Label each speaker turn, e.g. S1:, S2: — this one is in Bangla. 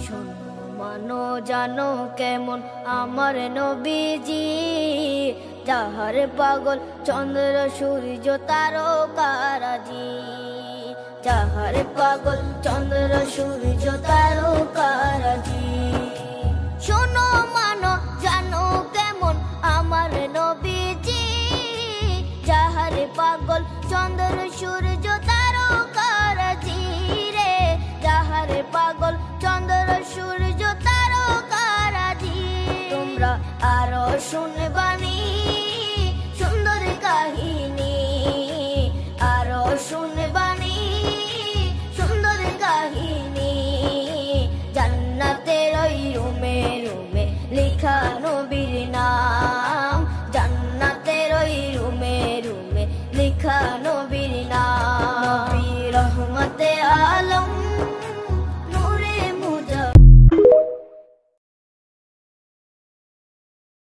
S1: শোনো মানো জানো কেমন আমার নবীজি, যাহার পাগল চন্দ্র সূর্য তারকারাজি, যাহার পাগল চন্দ্র সূর্য তারকারাজি। শোনো মানো জানো কেমন আমার নবীজি, যাহার পাগল চন্দ্র সূর্য তারকারাজি রে, যাহার পাগল চন্দ্র সূর্য তারকারাজি। তোমরা আরো শুনে